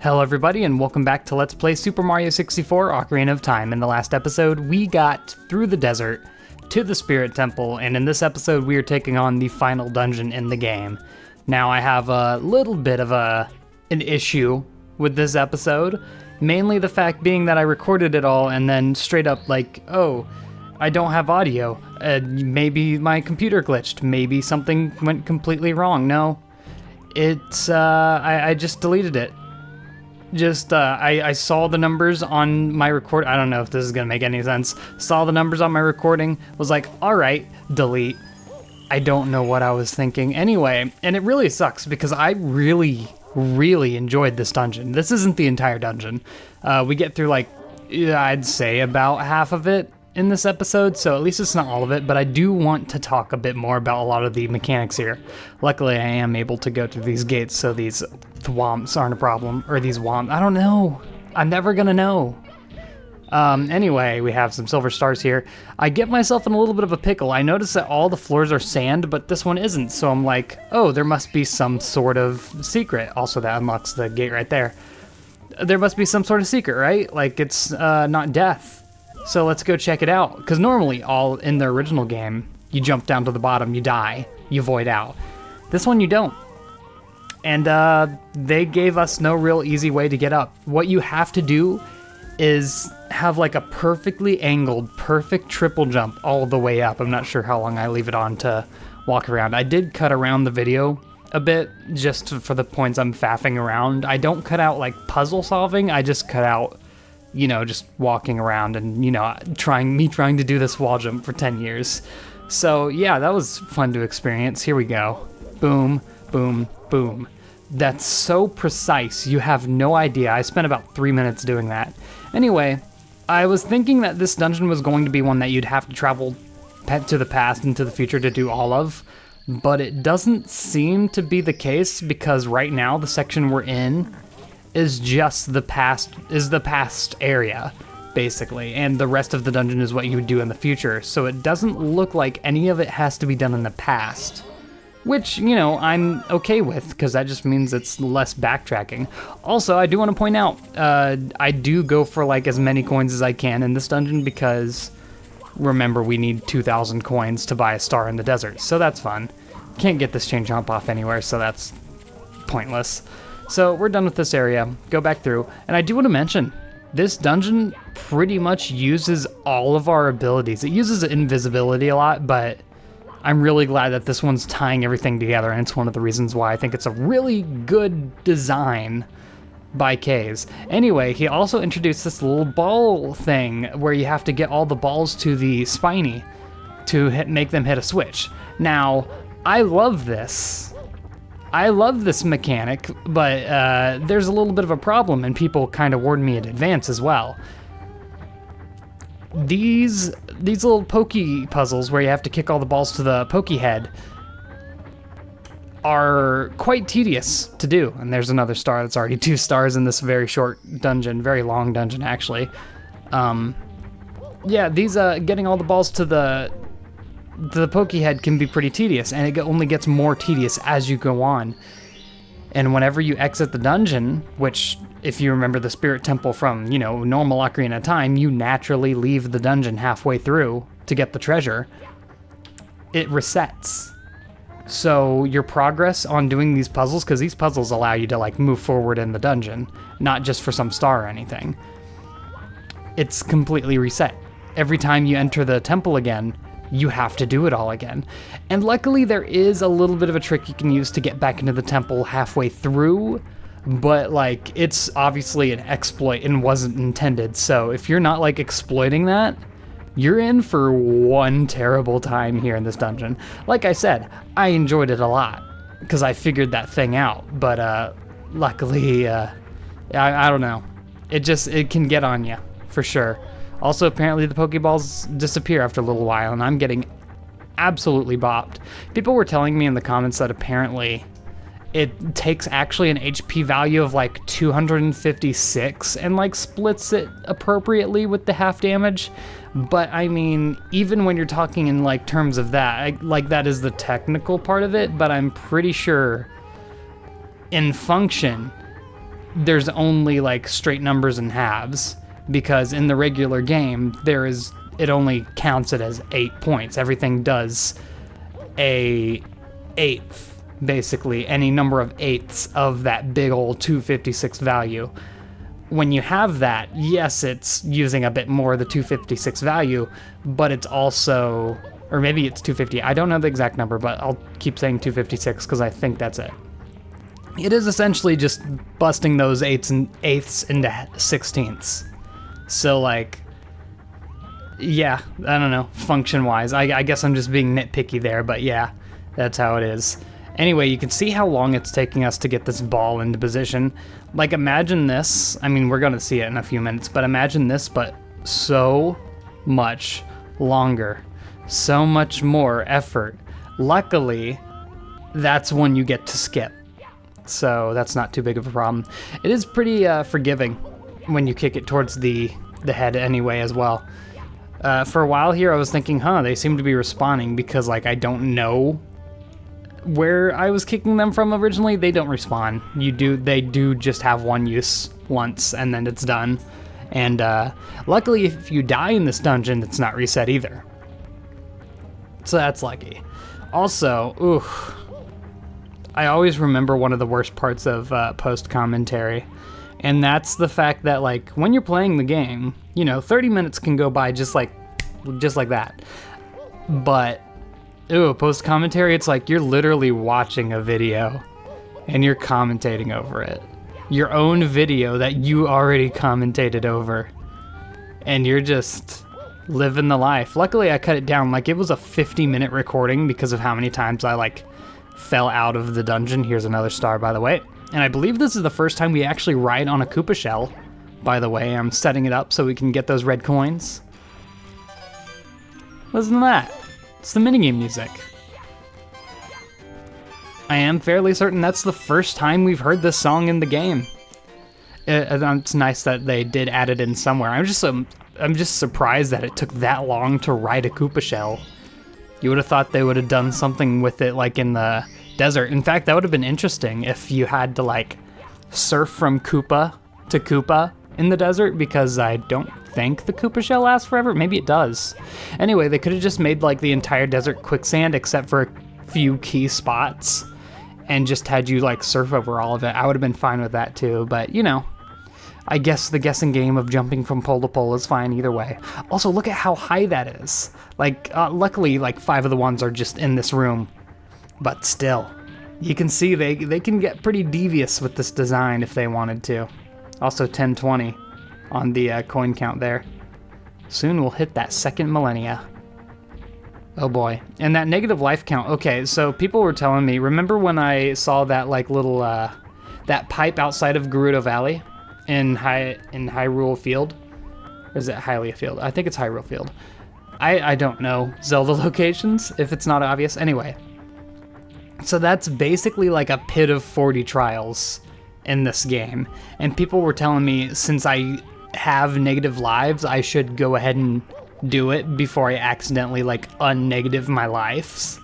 Hello everybody and welcome back to Let's Play Super Mario 64 Ocarina of Time. In the last episode, we got through the desert to the Spirit Temple, and in this episode we are taking on the final dungeon in the game. Now I have a little bit of an issue with this episode, mainly the fact being that I recorded it all and then straight up like, oh, I don't have audio. Maybe my computer glitched, maybe something went completely wrong. No, it's, I just deleted it. I saw the numbers on my record. I don't know if this is gonna make any sense. Saw the numbers on my recording, was like, all right, delete. I don't know what I was thinking. Anyway, and it really sucks because I really enjoyed this dungeon. This isn't the entire dungeon. We get through like, I'd say about half of it in this episode, so at least it's not all of it, but I do want to talk a bit more about a lot of the mechanics here. Luckily, I am able to go through these gates, so these thwomps aren't a problem, or these womps, I don't know. I'm never gonna know. Anyway, we have some silver stars here. I get myself in a little bit of a pickle. I notice that all the floors are sand, but this one isn't, so I'm like, oh, there must be some sort of secret. Also, that unlocks the gate right there. There must be some sort of secret, right? Like, it's not death. So let's go check it out, because normally all in the original game, you jump down to the bottom, you die, you void out. This one you don't. And they gave us no real easy way to get up. What you have to do is have like a perfectly angled, perfect triple jump all the way up. I'm not sure how long I leave it on to walk around. I did cut around the video a bit just for the points I'm faffing around. I don't cut out like puzzle solving, I just cut out, you know, just walking around and, you know, trying to do this wall jump for 10 years. So yeah, that was fun to experience. Here we go. Boom, boom, boom. That's so precise, you have no idea. I spent about 3 minutes doing that. Anyway, I was thinking that this dungeon was going to be one that you'd have to travel to the past and to the future to do all of, but it doesn't seem to be the case because right now the section we're in is just the past area, basically, and the rest of the dungeon is what you would do in the future, so it doesn't look like any of it has to be done in the past, which, you know, I'm okay with, because that just means it's less backtracking. Also, I do want to point out, I do go for like as many coins as I can in this dungeon, because remember, we need 2,000 coins to buy a star in the desert, so that's fun. Can't get this chain jump off anywhere, so that's pointless. So we're done with this area, go back through, and I do want to mention, this dungeon pretty much uses all of our abilities. It uses invisibility a lot, but I'm really glad that this one's tying everything together, and it's one of the reasons why I think it's a really good design by Kays. Anyway, he also introduced this little ball thing where you have to get all the balls to the spiny to make them hit a switch. Now, I love this. I love this mechanic, but there's a little bit of a problem, and people kind of warned me in advance as well. These little pokey puzzles where you have to kick all the balls to the pokey head are quite tedious to do. And there's another star. That's already 2 stars in this very short dungeon, very long dungeon actually. Yeah, these getting all the balls to the pokey head can be pretty tedious, and it only gets more tedious as you go on. And whenever you exit the dungeon, which, if you remember the Spirit Temple from, you know, normal Ocarina of Time, you naturally leave the dungeon halfway through to get the treasure, it resets. So your progress on doing these puzzles, because these puzzles allow you to like move forward in the dungeon, not just for some star or anything, it's completely reset. Every time you enter the temple again, you have to do it all again. And luckily there is a little bit of a trick you can use to get back into the temple halfway through, but like, it's obviously an exploit and wasn't intended, so if you're not like exploiting that, you're in for one terrible time here in this dungeon. Like I said, I enjoyed it a lot, because I figured that thing out, but luckily, I don't know. It can get on you, for sure. Also, apparently the Pokeballs disappear after a little while, and I'm getting absolutely bopped. People were telling me in the comments that apparently it takes actually an HP value of like 256 and like splits it appropriately with the half damage. But I mean, even when you're talking in like terms of that, like that is the technical part of it, but I'm pretty sure in function, there's only like straight numbers and halves, because in the regular game it only counts it as 8 points. Everything does a eighth, basically, any number of eighths of that big old 256 value. When you have that, yes, it's using a bit more of the 256 value, but it's also, or maybe it's 250, I don't know the exact number, but I'll keep saying 256 because I think that's it. It is essentially just busting those eighths into sixteenths. So like, yeah, I don't know, function-wise, I guess I'm just being nitpicky there, but yeah, that's how it is. Anyway, you can see how long it's taking us to get this ball into position. Like, imagine this. I mean, we're going to see it in a few minutes, but imagine this, but so much longer. So much more effort. Luckily, that's when you get to skip. So that's not too big of a problem. It is pretty forgiving when you kick it towards the head anyway as well. For a while here, I was thinking, they seem to be respawning because, like, I don't know where I was kicking them from originally. They don't respawn. They do just have one use once, and then it's done. And luckily, if you die in this dungeon, it's not reset either. So that's lucky. Also, I always remember one of the worst parts of post-commentary, and that's the fact that, like, when you're playing the game, 30 minutes can go by just like that. But post-commentary, it's like you're literally watching a video and you're commentating over it. Your own video that you already commentated over. And you're just living the life. Luckily, I cut it down. Like, it was a 50-minute recording because of how many times I, like, fell out of the dungeon. Here's another star, by the way. And I believe this is the first time we actually ride on a Koopa shell. By the way, I'm setting it up so we can get those red coins. Listen to that. It's the minigame music. I am fairly certain that's the first time we've heard this song in the game. It's nice that they did add it in somewhere. I'm just surprised that it took that long to ride a Koopa shell. You would have thought they would have done something with it like in the desert. In fact, that would have been interesting if you had to like surf from Koopa to Koopa in the desert, because I don't think the Koopa shell lasts forever. Maybe it does. Anyway, they could have just made like the entire desert quicksand except for a few key spots and just had you like surf over all of it. I would have been fine with that too, but I guess the guessing game of jumping from pole to pole is fine either way. Also, look at how high that is. Like, luckily, like 5 of the ones are just in this room, but still, you can see they can get pretty devious with this design if they wanted to. Also 1020 on the coin count there. Soon we'll hit that second millennia. Oh boy. And that negative life count. Okay, so people were telling me, remember when I saw that like little, that pipe outside of Gerudo Valley in Hyrule Field? Or is it Hylia Field? I think it's Hyrule Field. I don't know Zelda locations, if it's not obvious. Anyway. So that's basically like a pit of 40 trials in this game, and people were telling me since I have negative lives, I should go ahead and do it before I accidentally like unnegative my lives,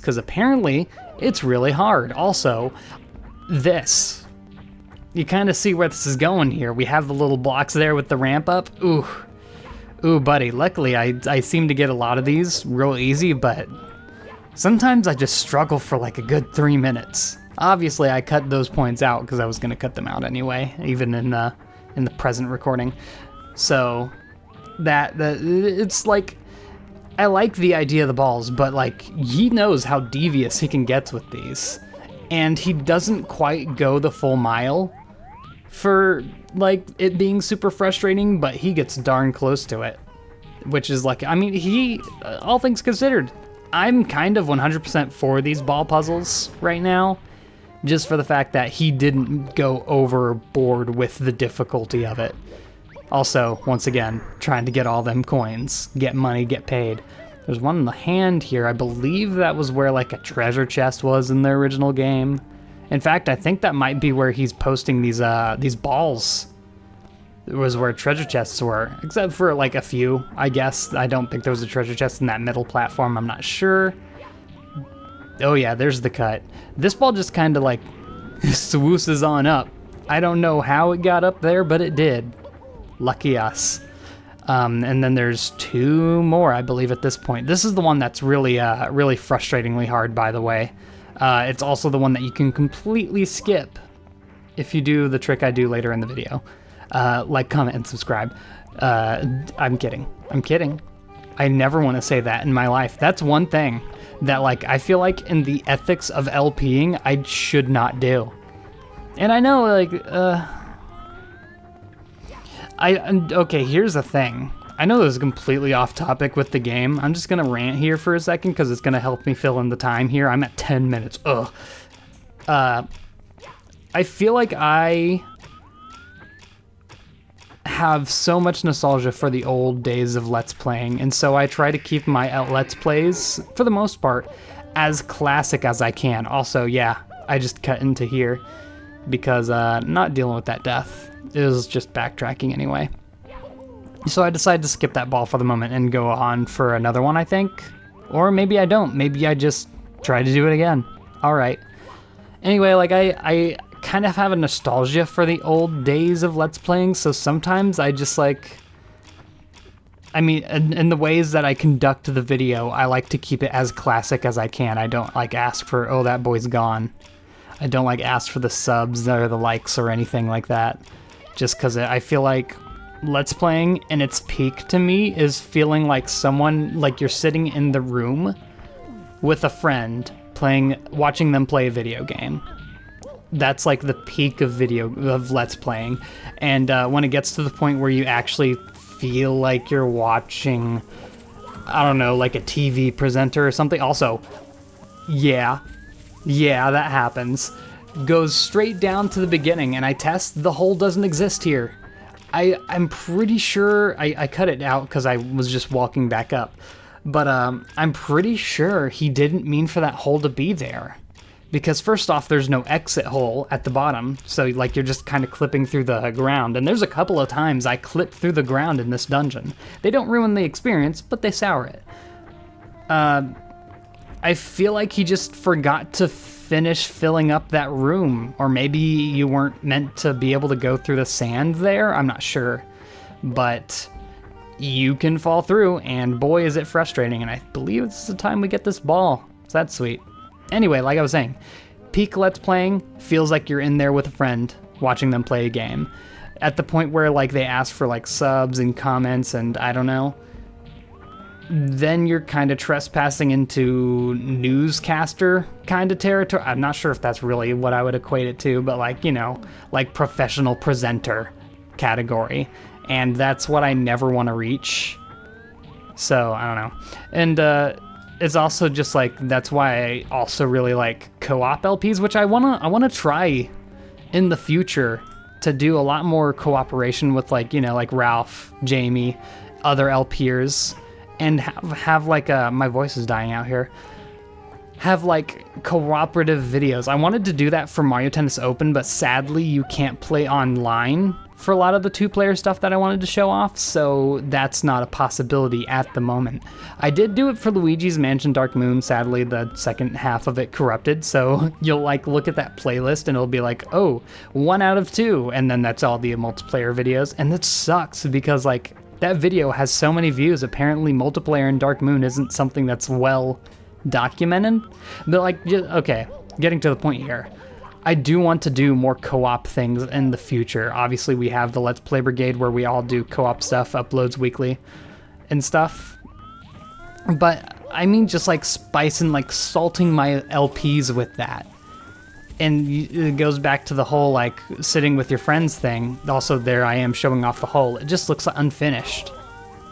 because apparently it's really hard. Also, this, you kind of see where this is going here. We have the little blocks there with the ramp up. Ooh, buddy. Luckily, I seem to get a lot of these real easy, but sometimes I just struggle for like a good 3 minutes. Obviously, I cut those points out because I was going to cut them out anyway, even in the present recording. So it's like, I like the idea of the balls, but like he knows how devious he can get with these, and he doesn't quite go the full mile for like it being super frustrating, but he gets darn close to it, which is like, I mean, all things considered, I'm kind of 100% for these ball puzzles right now. Just for the fact that he didn't go overboard with the difficulty of it. Also, once again, trying to get all them coins, get money, get paid. There's one in the hand here. I believe that was where like a treasure chest was in the original game. In fact, I think that might be where he's posting these balls. It was where treasure chests were, except for like a few, I guess. I don't think there was a treasure chest in that middle platform. I'm not sure. Oh yeah, there's the cut. This ball just kind of like swooses on up I don't know how it got up there, but it did. Lucky us. And then there's 2 more, I believe, at this point. This is the one that's really, really frustratingly hard, by the way. It's also the one that you can completely skip if you do the trick I do later in the video. Like, comment, and subscribe. I'm kidding. I'm kidding. I never want to say that in my life. That's one thing that, like, I feel like in the ethics of LPing, I should not do. And I know, like, okay, here's the thing. I know this is completely off topic with the game. I'm just gonna rant here for a second because it's gonna help me fill in the time here. I'm at 10 minutes. Ugh. I feel like I have so much nostalgia for the old days of Let's Playing, and so I try to keep my Let's Plays, for the most part, as classic as I can. Also, yeah, I just cut into here because not dealing with that death. It was just backtracking anyway. So I decided to skip that ball for the moment and go on for another one, I think. Or maybe I don't. Maybe I just try to do it again. All right. Anyway, like, I kind of have a nostalgia for the old days of Let's Playing, so sometimes I just, like, I mean, in the ways that I conduct the video, I like to keep it as classic as I can. I don't, like, ask for, oh, that boy's gone. I don't, like, ask for the subs or the likes or anything like that, just because I feel like Let's Playing in its peak to me is feeling like someone, like you're sitting in the room with a friend watching them play a video game. That's like the peak of Let's Playing. And when it gets to the point where you actually feel like you're watching, I don't know, like a TV presenter or something. Also, yeah, that happens. Goes straight down to the beginning, and I test, the hole doesn't exist here. I'm pretty sure, I cut it out because I was just walking back up, but I'm pretty sure he didn't mean for that hole to be there. Because first off, there's no exit hole at the bottom, so like you're just kind of clipping through the ground, and there's a couple of times I clip through the ground in this dungeon. They don't ruin the experience, but they sour it. I feel like he just forgot to finish filling up that room, or maybe you weren't meant to be able to go through the sand there, I'm not sure. But you can fall through, and boy is it frustrating, and I believe this is the time we get this ball, so that's sweet. Anyway, like I was saying, peak Let's Playing feels like you're in there with a friend watching them play a game. At the point where like they ask for like subs and comments and I don't know, then you're kind of trespassing into newscaster kind of territory. I'm not sure if that's really what I would equate it to, but like, you know, like professional presenter category. And that's what I never want to reach. So, I don't know. And, it's also just like, that's why I also really like co-op LPs, which I wanna try in the future to do a lot more cooperation with, like, you know, like Ralph, Jamie, other LPers, and have like my voice is dying out here. Have like cooperative videos. I wanted to do that for Mario Tennis Open, but sadly you can't play online for a lot of the 2-player stuff that I wanted to show off, so that's not a possibility at the moment. I did do it for Luigi's Mansion Dark Moon. Sadly, the second half of it corrupted, so you'll like look at that playlist and it'll be like, oh, 1 out of 2, and then that's all the multiplayer videos, and that sucks because like that video has so many views. Apparently multiplayer in Dark Moon isn't something that's well documented, but like, okay, getting to the point here. I do want to do more co-op things in the future. Obviously, we have the Let's Play Brigade where we all do co-op stuff, uploads weekly and stuff. But I mean just like spicing, like salting my LPs with that. And it goes back to the whole like sitting with your friends thing. Also, there I am showing off the hole. It just looks unfinished.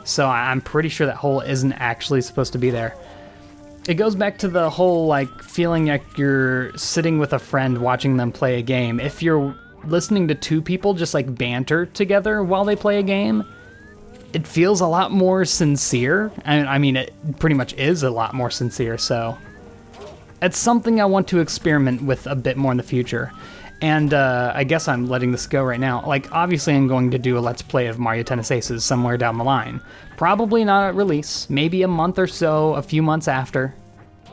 So I'm pretty sure that hole isn't actually supposed to be there. It goes back to the whole, like, feeling like you're sitting with a friend watching them play a game. If you're listening to 2 people just, like, banter together while they play a game, it feels a lot more sincere. I mean, it pretty much is a lot more sincere, so it's something I want to experiment with a bit more in the future. And I guess I'm letting this go right now. Like, obviously I'm going to do a Let's Play of Mario Tennis Aces somewhere down the line. Probably not at release, maybe a month or so, a few months after.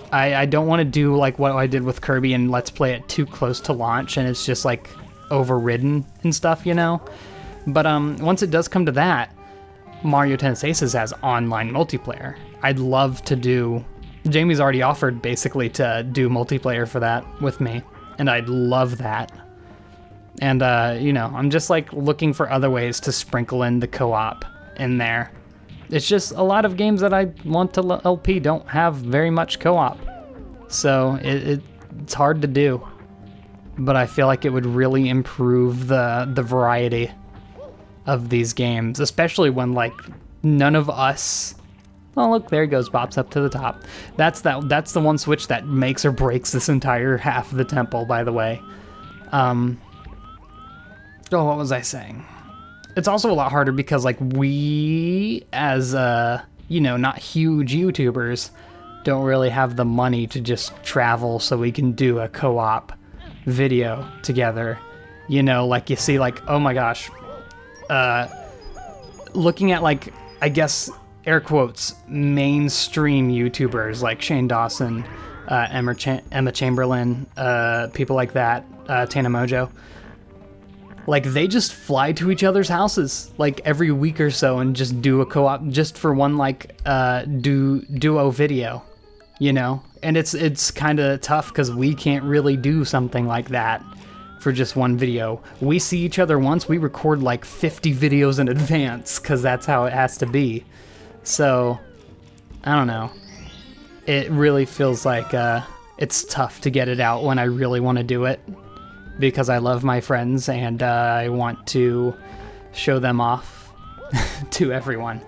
I don't want to do like what I did with Kirby and Let's Play it too close to launch, and it's just like overridden and stuff, you know? But once it does come to that, Mario Tennis Aces has online multiplayer. I'd love to do... Jamie's already offered, basically, to do multiplayer for that with me, and I'd love that. And, you know, I'm just, like, looking for other ways to sprinkle in the co-op in there. It's just a lot of games that I want to LP don't have very much co-op. So it's hard to do. But I feel like it would really improve the variety of these games, especially when, like, none of us... Oh, look, there he goes, pops up to the top. That's the one switch that makes or breaks this entire half of the temple, by the way. Oh, what was I saying? It's also a lot harder because, like, we, as, you know, not huge YouTubers, don't really have the money to just travel so we can do a co-op video together. You know, like, you see, like, oh my gosh, looking at, like, I guess, air quotes, mainstream YouTubers like Shane Dawson, Emma Chamberlain, people like that, Tana Mojo. Like, they just fly to each other's houses, like, every week or so and just do a co-op just for one, like, duo video, you know? And it's kind of tough because we can't really do something like that for just one video. We see each other once, we record, like, 50 videos in advance because that's how it has to be. So, I don't know. It really feels like it's tough to get it out when I really want to do it, because I love my friends and I want to show them off to everyone.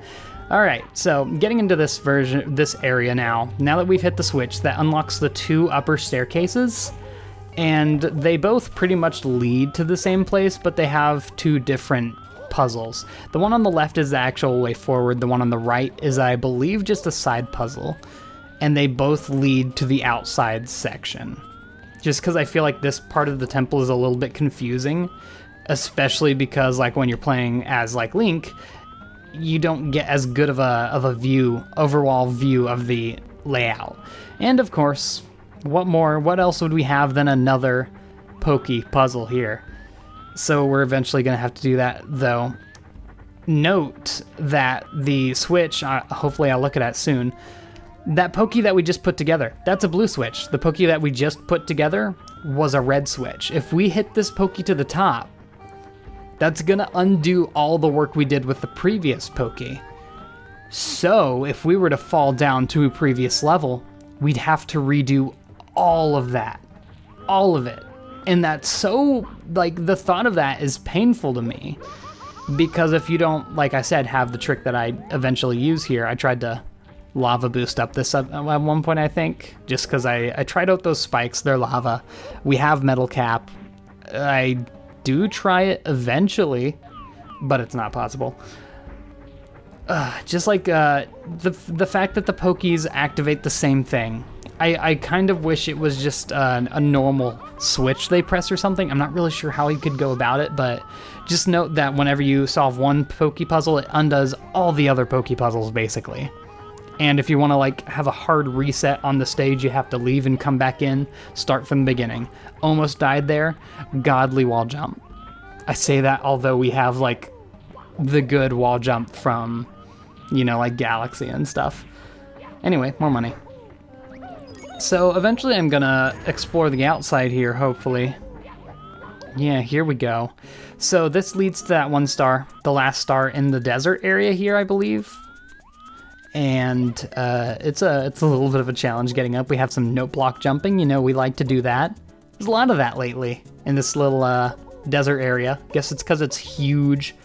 All right, so getting into this area now that we've hit the switch, that unlocks the 2 upper staircases, and they both pretty much lead to the same place, but they have 2 different puzzles. The one on the left is the actual way forward, the one on the right is, I believe, just a side puzzle, and they both lead to the outside section. Just because I feel like this part of the temple is a little bit confusing, especially because, like, when you're playing as, like, Link, you don't get as good of a view, overall view of the layout. And of course, what else would we have than another pokey puzzle here? So we're eventually going to have to do that, though. Note that the switch, hopefully I'll look at it soon, that pokey that we just put together, that's a blue switch. The pokey that we just put together was a red switch. If we hit this pokey to the top, that's gonna undo all the work we did with the previous pokey. So if we were to fall down to a previous level, we'd have to redo all of that. All of it. And that's so, like, the thought of that is painful to me. Because if you don't, like I said, have the trick that I eventually use here, I tried to lava boost up this at one point, I think, just because I tried out those spikes. They're lava. We have metal cap. I do try it eventually, but it's not possible. Just like the fact that the pokies activate the same thing. I kind of wish it was just a normal switch they press or something. I'm not really sure how you could go about it, but just note that whenever you solve one Poke puzzle, it undoes all the other Poke puzzles, basically. And if you want to, like, have a hard reset on the stage, you have to leave and come back in, start from the beginning. Almost died there. Godly wall jump. I say that although we have, like, the good wall jump from, you know, like, Galaxy and stuff. Anyway, more money. So eventually I'm gonna explore the outside here, hopefully. Yeah, here we go. So this leads to that 1 star, the last star in the desert area here, I believe. And it's a little bit of a challenge getting up. We have some note block jumping, you know, we like to do that. There's a lot of that lately in this little desert area. Guess it's because it's huge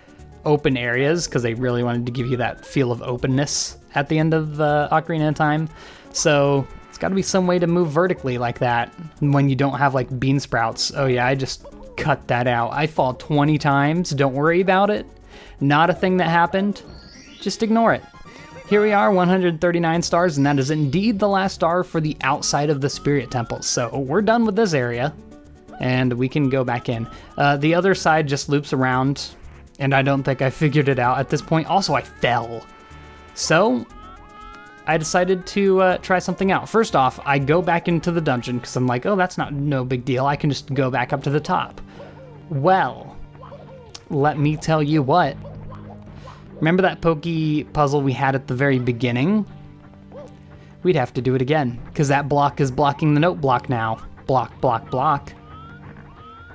open areas, because they really wanted to give you that feel of openness at the end of Ocarina of Time. So it's got to be some way to move vertically like that when you don't have, like, bean sprouts. Oh yeah, I just cut that out. I fall 20 times. Don't worry about it. Not a thing that happened. Just ignore it. Here we are, 139 stars, and that is indeed the last star for the outside of the Spirit Temple. So we're done with this area, and we can go back in. The other side just loops around, and I don't think I figured it out at this point. Also, I fell. So I decided to try something out. First off, I go back into the dungeon, because I'm like, oh, that's no big deal. I can just go back up to the top. Well, let me tell you what. Remember that pokey puzzle we had at the very beginning? We'd have to do it again, because that block is blocking the note block now. Block, block, block.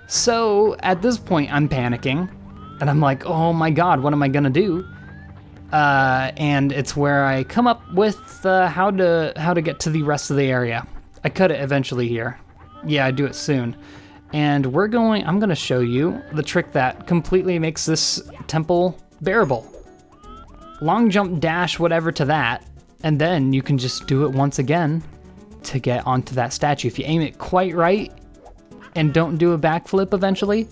So, at this point, I'm panicking, and I'm like, oh my god, what am I gonna do? And it's where I come up with how to get to the rest of the area. I cut it eventually here. Yeah, I do it soon. And I'm gonna show you the trick that completely makes this temple bearable. Long jump dash whatever to that, and then you can just do it once again to get onto that statue. If you aim it quite right and don't do a backflip eventually,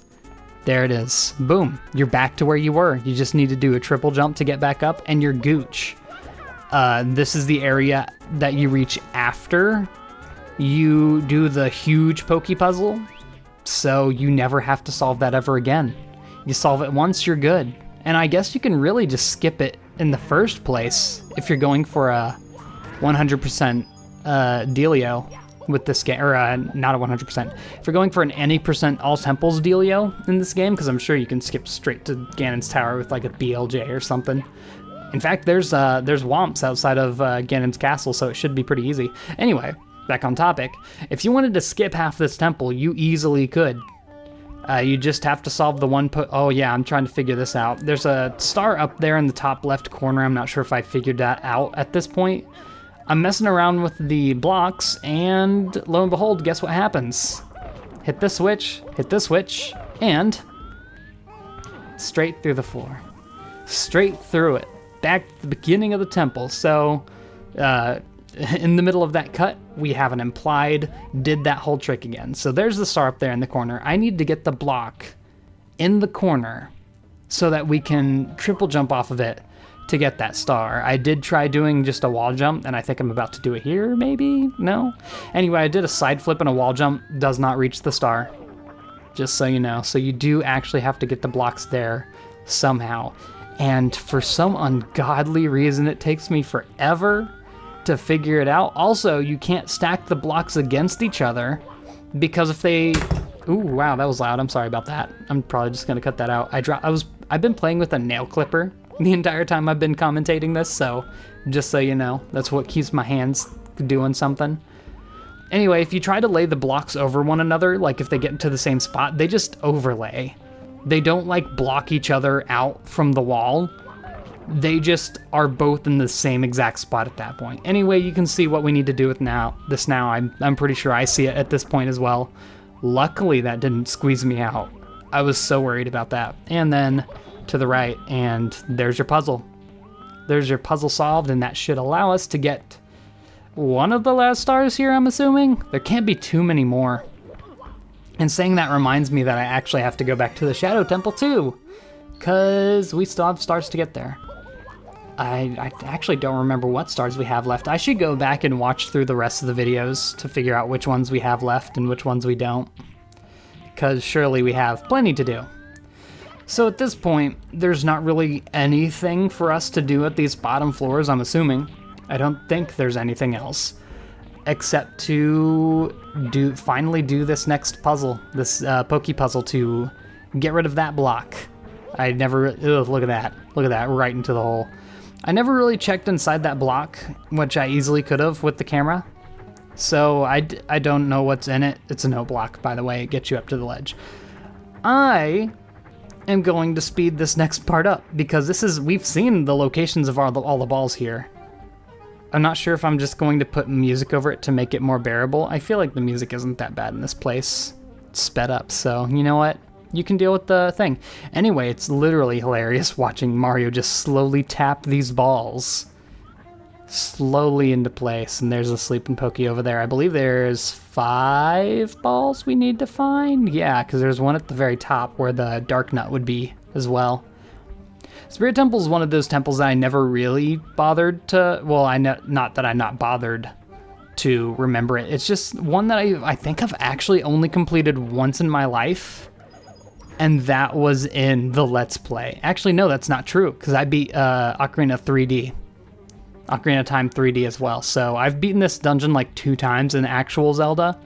there it is. Boom, you're back to where you were. You just need to do a triple jump to get back up and you're gooch. This is the area that you reach after you do the huge pokey puzzle, so you never have to solve that ever again. You solve it once, you're good. And I guess you can really just skip it in the first place if you're going for a 100% dealio with this game, or not a 100%. If you're going for an any percent all temples dealio in this game, because I'm sure you can skip straight to Ganon's Tower with like a BLJ or something. In fact, there's Womps outside of Ganon's Castle, so it should be pretty easy. Anyway, back on topic. If you wanted to skip half this temple, you easily could. You just have to solve the one oh yeah, I'm trying to figure this out. There's a star up there in the top left corner. I'm not sure if I figured that out at this point. I'm messing around with the blocks, and lo and behold, guess what happens? Hit this switch, and straight through the floor. Straight through it. Back to the beginning of the temple. So, in the middle of that cut, we have an implied did that whole trick again. So there's the star up there in the corner. I need to get the block in the corner so that we can triple jump off of it to get that star. I did try doing just a wall jump, and I think I'm about to do it here, maybe? No? Anyway, I did a side flip and a wall jump. Does not reach the star, just so you know. So you do actually have to get the blocks there somehow. And for some ungodly reason, it takes me forever to figure it out. Also, you can't stack the blocks against each other, because if they... Ooh, wow, that was loud. I'm sorry about that. I'm probably just gonna cut that out. I've been playing with a nail clipper the entire time I've been commentating this, so just so you know, that's what keeps my hands doing something. Anyway, if you try to lay the blocks over one another, like if they get into the same spot, they just overlay. They don't like block each other out from the wall. They just are both in the same exact spot at that point. Anyway, you can see what we need to do with this now. I'm pretty sure I see it at this point as well. Luckily, that didn't squeeze me out. I was so worried about that. And then to the right, and there's your puzzle. There's your puzzle solved, and that should allow us to get one of the last stars here, I'm assuming. There can't be too many more. And saying that reminds me that I actually have to go back to the Shadow Temple too, because we still have stars to get there. I actually don't remember what stars we have left. I should go back and watch through the rest of the videos to figure out which ones we have left and which ones we don't, because surely we have plenty to do. So at this point, there's not really anything for us to do at these bottom floors, I'm assuming. I don't think there's anything else, except to finally do this next puzzle, this pokey puzzle, to get rid of that block. I never, look at that, right into the hole. I never really checked inside that block, which I easily could have with the camera. So I don't know what's in it. It's a no block, by the way. It gets you up to the ledge. I am going to speed this next part up, because we've seen the locations of all the balls here. I'm not sure if I'm just going to put music over it to make it more bearable. I feel like the music isn't that bad in this place. It's sped up, so you know what? You can deal with the thing. Anyway, it's literally hilarious watching Mario just slowly tap these balls slowly into place. And there's a sleeping Pokey over there. I believe there's 5 balls we need to find. Yeah, because there's one at the very top where the Dark Nut would be as well. Spirit Temple is one of those temples that I never really bothered to... Well, not that I'm not bothered to remember it. It's just one that I think I've actually only completed once in my life. And that was in the Let's Play. Actually, no, that's not true, because I beat Ocarina 3D. Ocarina of Time 3D as well. So I've beaten this dungeon like 2 times in actual Zelda.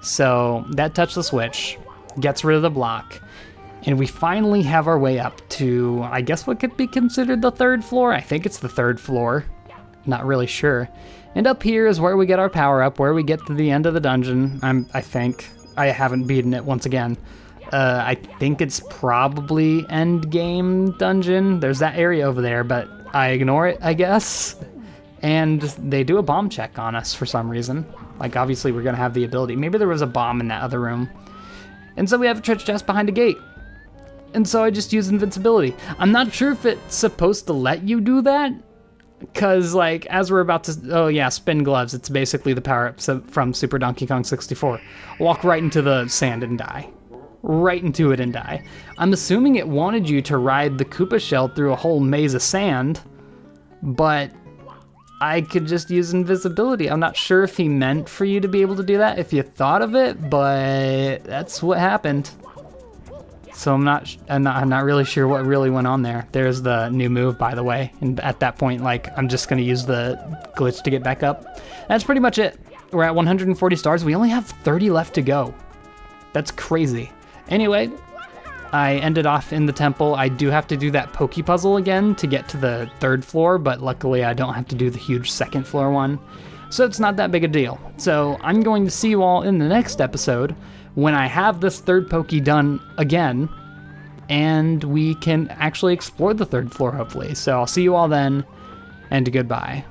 So that touched the Switch. gets rid of the block, and we finally have our way up to, I guess what could be considered the 3rd floor? I think it's the 3rd floor. Not really sure. And up here is where we get our power up, where we get to the end of the dungeon, I think. I haven't beaten it once again. I think it's probably end game dungeon. There's that area over there, but I ignore it, I guess. And they do a bomb check on us for some reason. Like, obviously we're gonna have the ability. Maybe there was a bomb in that other room. And so we have a treasure chest behind a gate. And so I just use invincibility. I'm not sure if it's supposed to let you do that, because, like, as we're about to, oh yeah, spin gloves, it's basically the power-up from Super Donkey Kong 64. Walk right into the sand and die. Right into it and die. I'm assuming it wanted you to ride the Koopa shell through a whole maze of sand, but I could just use invisibility. I'm not sure if he meant for you to be able to do that, if you thought of it, but that's what happened. So I'm not really sure what really went on there. There's the new move, by the way. And at that point, like, I'm just gonna use the glitch to get back up. That's pretty much it. We're at 140 stars. We only have 30 left to go. That's crazy. Anyway, I ended off in the temple. I do have to do that Pokey puzzle again to get to the 3rd floor, but luckily I don't have to do the huge 2nd floor one. So it's not that big a deal. So I'm going to see you all in the next episode when I have this 3rd Pokey done again, and we can actually explore the 3rd floor, hopefully. So I'll see you all then, and goodbye.